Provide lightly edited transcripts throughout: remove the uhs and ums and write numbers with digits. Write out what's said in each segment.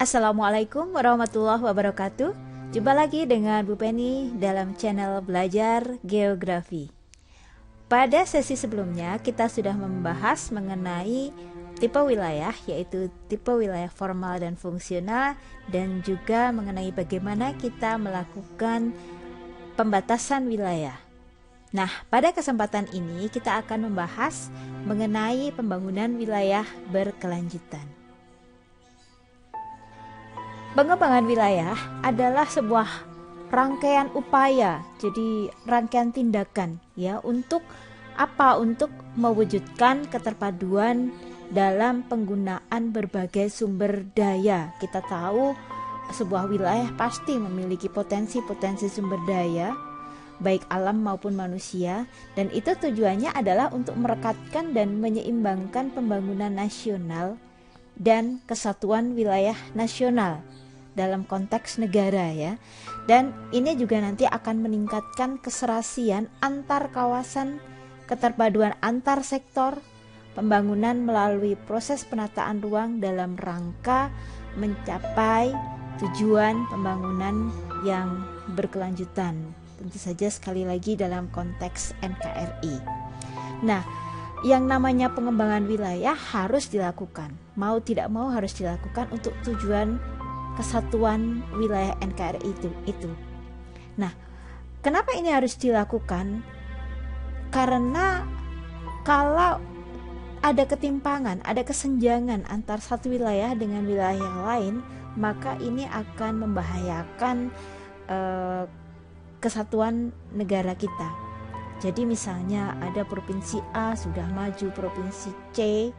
Assalamualaikum warahmatullahi wabarakatuh. Jumpa lagi dengan Bu Penny dalam channel Belajar Geografi. Pada sesi sebelumnya kita sudah membahas mengenai tipe wilayah, yaitu tipe wilayah formal dan fungsional, dan juga mengenai bagaimana kita melakukan pembatasan wilayah. Nah, pada kesempatan ini kita akan membahas mengenai pembangunan wilayah berkelanjutan. Pengembangan wilayah adalah sebuah rangkaian upaya, jadi rangkaian tindakan ya, untuk apa? Untuk mewujudkan keterpaduan dalam penggunaan berbagai sumber daya. Kita tahu sebuah wilayah pasti memiliki potensi-potensi sumber daya, baik alam maupun manusia, dan itu tujuannya adalah untuk merekatkan dan menyeimbangkan pembangunan nasional dan kesatuan wilayah nasional dalam konteks negara ya. Dan ini juga nanti akan meningkatkan keserasian antar kawasan, keterpaduan antar sektor, pembangunan melalui proses penataan ruang dalam rangka mencapai tujuan pembangunan yang berkelanjutan. Tentu saja sekali lagi dalam konteks NKRI. Nah, yang namanya pengembangan wilayah harus dilakukan, mau tidak mau harus dilakukan untuk tujuan kesatuan wilayah NKRI itu. Nah, kenapa ini harus dilakukan? Karena kalau ada ketimpangan, ada kesenjangan antar satu wilayah dengan wilayah yang lain, maka ini akan membahayakan kesatuan negara kita. Jadi misalnya ada provinsi A sudah maju, provinsi C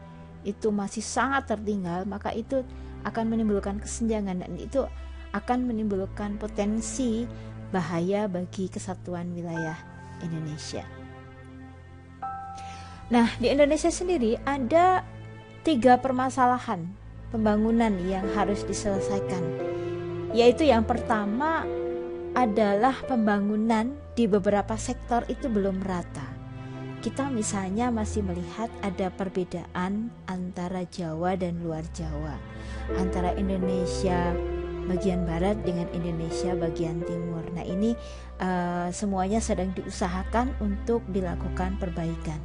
itu masih sangat tertinggal, maka itu akan menimbulkan kesenjangan dan itu akan menimbulkan potensi bahaya bagi kesatuan wilayah Indonesia. Nah, di Indonesia sendiri ada 3 permasalahan pembangunan yang harus diselesaikan, yaitu yang pertama adalah pembangunan di beberapa sektor itu belum rata. Kita misalnya masih melihat ada perbedaan antara Jawa dan luar Jawa, antara Indonesia bagian barat dengan Indonesia bagian timur. Nah, ini semuanya sedang diusahakan untuk dilakukan perbaikan.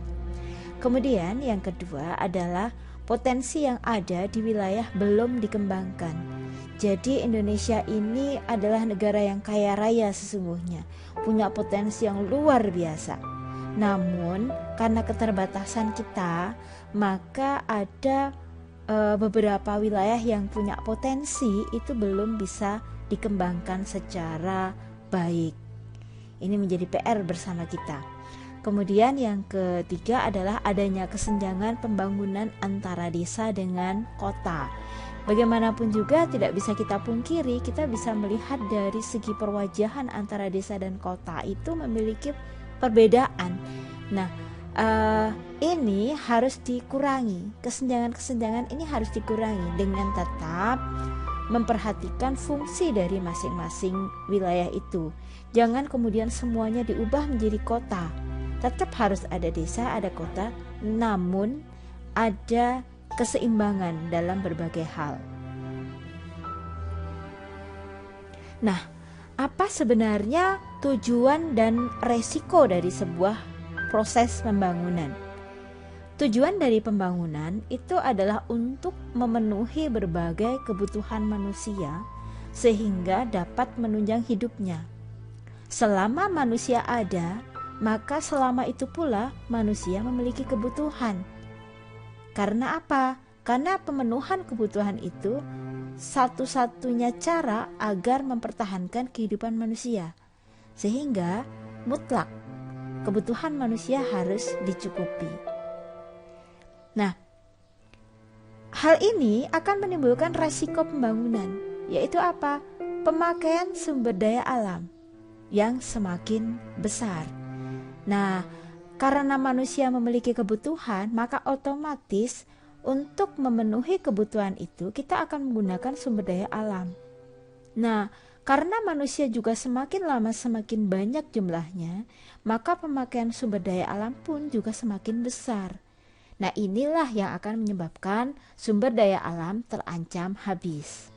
Kemudian yang kedua adalah potensi yang ada di wilayah belum dikembangkan. Jadi Indonesia ini adalah negara yang kaya raya sesungguhnya, punya potensi yang luar biasa. Namun karena keterbatasan kita, maka ada beberapa wilayah yang punya potensi itu belum bisa dikembangkan secara baik. Ini menjadi PR bersama kita. Kemudian yang ketiga adalah adanya kesenjangan pembangunan antara desa dengan kota. Bagaimanapun juga tidak bisa kita pungkiri, kita bisa melihat dari segi perwajahan antara desa dan kota itu memiliki perbedaan. Nah, ini harus dikurangi. Kesenjangan-kesenjangan ini harus dikurangi dengan tetap memperhatikan fungsi dari masing-masing wilayah itu. Jangan kemudian semuanya diubah menjadi kota. Tetap harus ada desa, ada kota, namun ada keseimbangan dalam berbagai hal. Nah, apa sebenarnya tujuan dan resiko dari sebuah proses pembangunan? Tujuan dari pembangunan itu adalah untuk memenuhi berbagai kebutuhan manusia sehingga dapat menunjang hidupnya. Selama manusia ada, maka selama itu pula manusia memiliki kebutuhan. Karena apa? Karena pemenuhan kebutuhan itu satu-satunya cara agar mempertahankan kehidupan manusia. Sehingga mutlak kebutuhan manusia harus dicukupi. Nah, hal ini akan menimbulkan resiko pembangunan, yaitu apa? Pemakaian sumber daya alam yang semakin besar. Nah, karena manusia memiliki kebutuhan, maka otomatis untuk memenuhi kebutuhan itu kita akan menggunakan sumber daya alam. Nah, karena manusia juga semakin lama semakin banyak jumlahnya, maka pemakaian sumber daya alam pun juga semakin besar. Nah, inilah yang akan menyebabkan sumber daya alam terancam habis.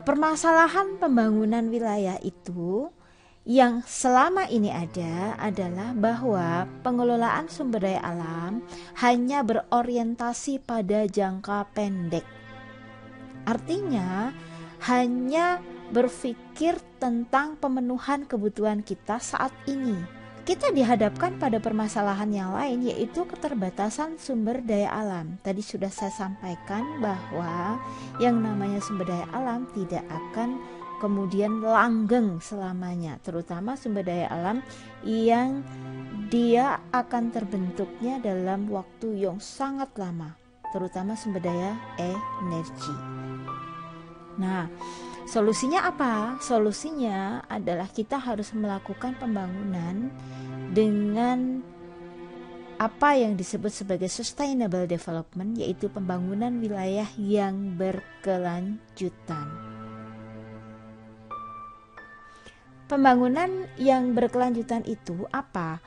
Permasalahan pembangunan wilayah itu yang selama ini ada adalah bahwa pengelolaan sumber daya alam hanya berorientasi pada jangka pendek. Artinya hanya berpikir tentang pemenuhan kebutuhan kita saat ini. Kita dihadapkan pada permasalahan yang lain, yaitu keterbatasan sumber daya alam. Tadi sudah saya sampaikan bahwa yang namanya sumber daya alam tidak akan kemudian langgeng selamanya, terutama sumber daya alam yang dia akan terbentuknya dalam waktu yang sangat lama, terutama sumber daya energi. Nah, solusinya apa? Solusinya adalah kita harus melakukan pembangunan dengan apa yang disebut sebagai sustainable development, yaitu pembangunan wilayah yang berkelanjutan. Pembangunan yang berkelanjutan itu apa?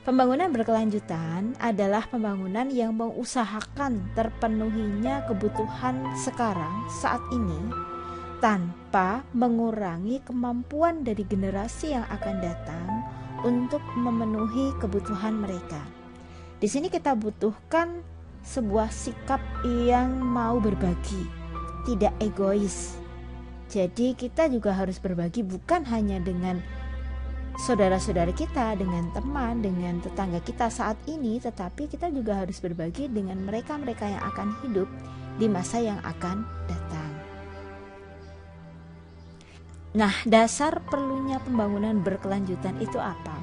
Pembangunan berkelanjutan adalah pembangunan yang mengusahakan terpenuhinya kebutuhan sekarang saat ini tanpa mengurangi kemampuan dari generasi yang akan datang untuk memenuhi kebutuhan mereka. Di sini kita butuhkan sebuah sikap yang mau berbagi, tidak egois. Jadi kita juga harus berbagi bukan hanya dengan saudara-saudara kita, dengan teman, dengan tetangga kita saat ini, tetapi kita juga harus berbagi dengan mereka-mereka yang akan hidup di masa yang akan datang. Nah, dasar perlunya pembangunan berkelanjutan itu apa?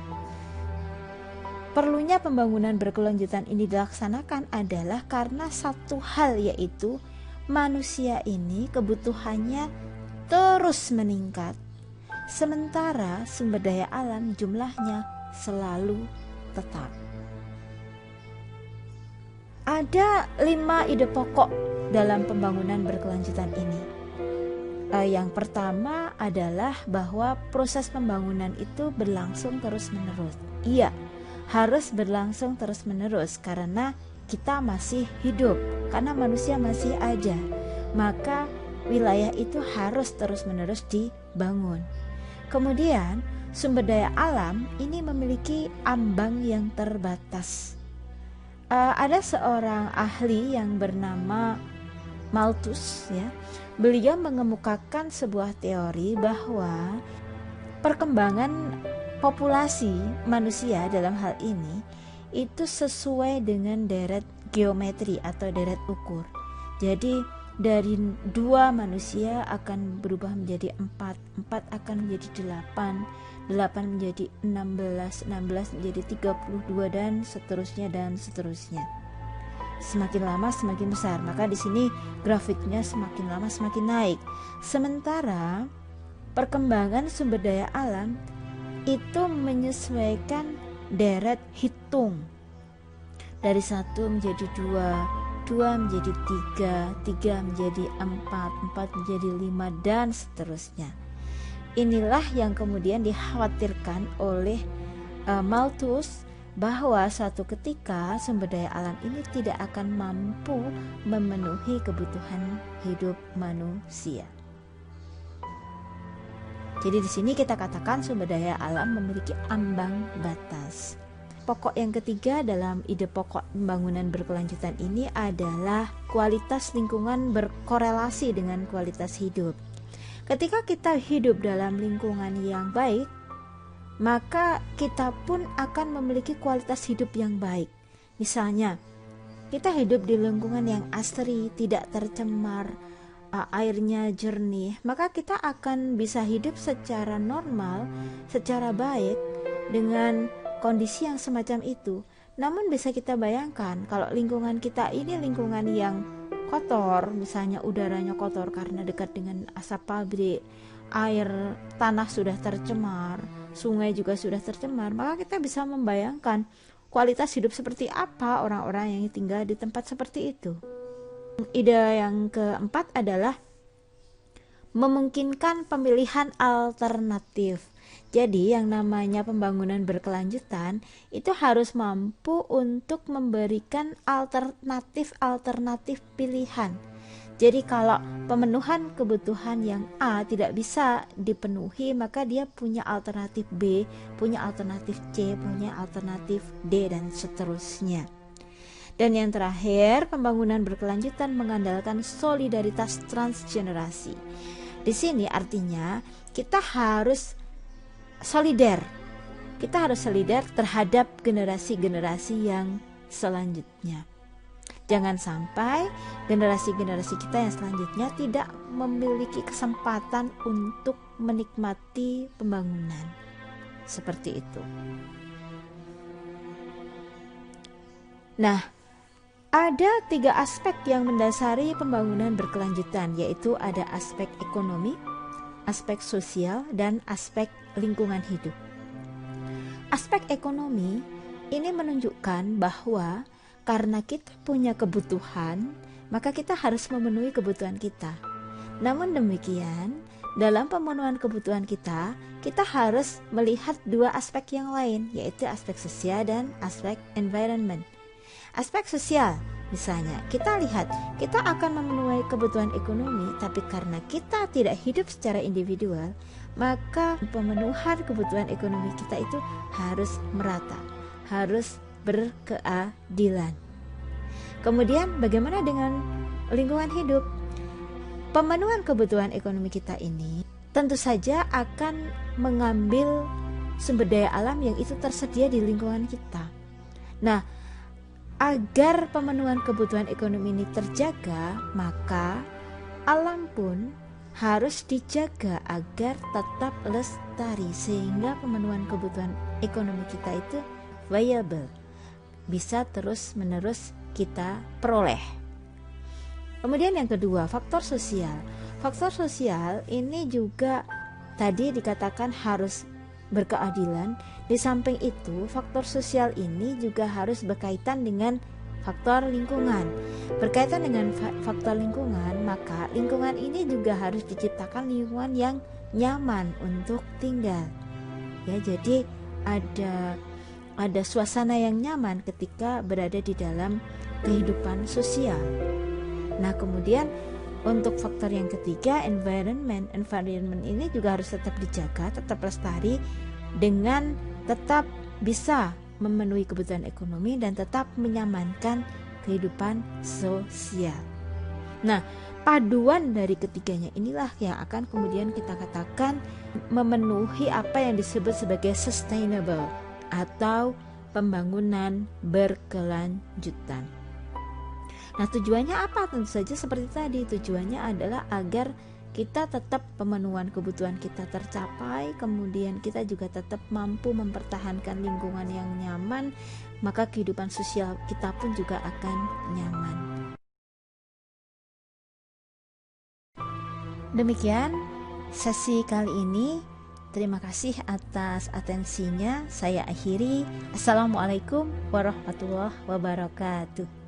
Perlunya pembangunan berkelanjutan ini dilaksanakan adalah karena satu hal, yaitu manusia ini kebutuhannya terus meningkat, sementara sumber daya alam jumlahnya selalu tetap. Ada 5 ide pokok dalam pembangunan berkelanjutan ini. Yang pertama adalah bahwa proses pembangunan itu berlangsung terus-menerus. Iya, harus berlangsung terus-menerus karena kita masih hidup, karena manusia masih ada. Maka wilayah itu harus terus-menerus dibangun. Kemudian sumber daya alam ini memiliki ambang yang terbatas. Ada seorang ahli yang bernama Malthus, ya. Beliau mengemukakan sebuah teori bahwa perkembangan populasi manusia dalam hal ini itu sesuai dengan deret geometri atau deret ukur. Jadi dari 2 manusia akan berubah menjadi 4, 4 akan menjadi 8, 8 menjadi 16, 16 menjadi 32 dan seterusnya. Semakin lama semakin besar, maka di sini grafiknya semakin lama semakin naik. Sementara perkembangan sumber daya alam itu menyesuaikan deret hitung. Dari 1 menjadi 2, 2 menjadi 3, 3 menjadi 4, 4 menjadi 5 dan seterusnya. Inilah yang kemudian dikhawatirkan oleh Malthus, bahwa suatu ketika sumber daya alam ini tidak akan mampu memenuhi kebutuhan hidup manusia. Jadi di sini kita katakan sumber daya alam memiliki ambang batas. Pokok yang ketiga dalam ide pokok pembangunan berkelanjutan ini adalah kualitas lingkungan berkorelasi dengan kualitas hidup. Ketika kita hidup dalam lingkungan yang baik, maka kita pun akan memiliki kualitas hidup yang baik. Misalnya, kita hidup di lingkungan yang asri, tidak tercemar, airnya jernih, maka kita akan bisa hidup secara normal, secara baik dengan kondisi yang semacam itu. Namun bisa kita bayangkan kalau lingkungan kita ini lingkungan yang kotor, misalnya udaranya kotor karena dekat dengan asap pabrik, air tanah sudah tercemar, sungai juga sudah tercemar, maka kita bisa membayangkan kualitas hidup seperti apa orang-orang yang tinggal di tempat seperti itu. Ide yang keempat adalah memungkinkan pemilihan alternatif. Jadi yang namanya pembangunan berkelanjutan itu harus mampu untuk memberikan alternatif pilihan. Jadi kalau pemenuhan kebutuhan yang A tidak bisa dipenuhi, maka dia punya alternatif B, punya alternatif C, punya alternatif D, dan seterusnya. Dan yang terakhir, pembangunan berkelanjutan mengandalkan solidaritas transgenerasi. Di sini artinya kita harus solider. Kita harus solider terhadap generasi-generasi yang selanjutnya. Jangan sampai generasi-generasi kita yang selanjutnya tidak memiliki kesempatan untuk menikmati pembangunan. Seperti itu. Nah, ada 3 aspek yang mendasari pembangunan berkelanjutan, yaitu ada aspek ekonomi, aspek sosial, dan aspek lingkungan hidup. Aspek ekonomi ini menunjukkan bahwa karena kita punya kebutuhan, maka kita harus memenuhi kebutuhan kita. Namun demikian, dalam pemenuhan kebutuhan kita harus melihat 2 aspek yang lain, yaitu aspek sosial dan aspek environment. Aspek sosial, misalnya, kita lihat, kita akan memenuhi kebutuhan ekonomi, tapi karena kita tidak hidup secara individual, maka pemenuhan kebutuhan ekonomi kita itu harus merata, harus berkeadilan. Kemudian bagaimana dengan lingkungan hidup? Pemenuhan kebutuhan ekonomi kita ini tentu saja akan mengambil sumber daya alam yang itu tersedia di lingkungan kita. Nah, agar pemenuhan kebutuhan ekonomi ini terjaga, maka alam pun harus dijaga agar tetap lestari, sehingga pemenuhan kebutuhan ekonomi kita itu viable, bisa terus-menerus kita peroleh. Kemudian yang kedua, faktor sosial. Faktor sosial ini juga tadi dikatakan harus berkeadilan. Di samping itu, faktor sosial ini juga harus berkaitan dengan faktor lingkungan. Berkaitan dengan faktor lingkungan, maka lingkungan ini juga harus diciptakan lingkungan yang nyaman untuk tinggal. Ya, jadi ada suasana yang nyaman ketika berada di dalam kehidupan sosial. Nah, kemudian untuk faktor yang ketiga, environment ini juga harus tetap dijaga, tetap lestari, dengan tetap bisa memenuhi kebutuhan ekonomi dan tetap menyamankan kehidupan sosial. Nah, paduan dari ketiganya inilah yang akan kemudian kita katakan memenuhi apa yang disebut sebagai sustainable atau pembangunan berkelanjutan. Nah, tujuannya apa? Tentu saja seperti tadi, tujuannya adalah agar kita tetap pemenuhan kebutuhan kita tercapai, kemudian kita juga tetap mampu mempertahankan lingkungan yang nyaman, maka kehidupan sosial kita pun juga akan nyaman. Demikian sesi kali ini. Terima kasih atas atensinya. Saya akhiri. Assalamualaikum warahmatullahi wabarakatuh.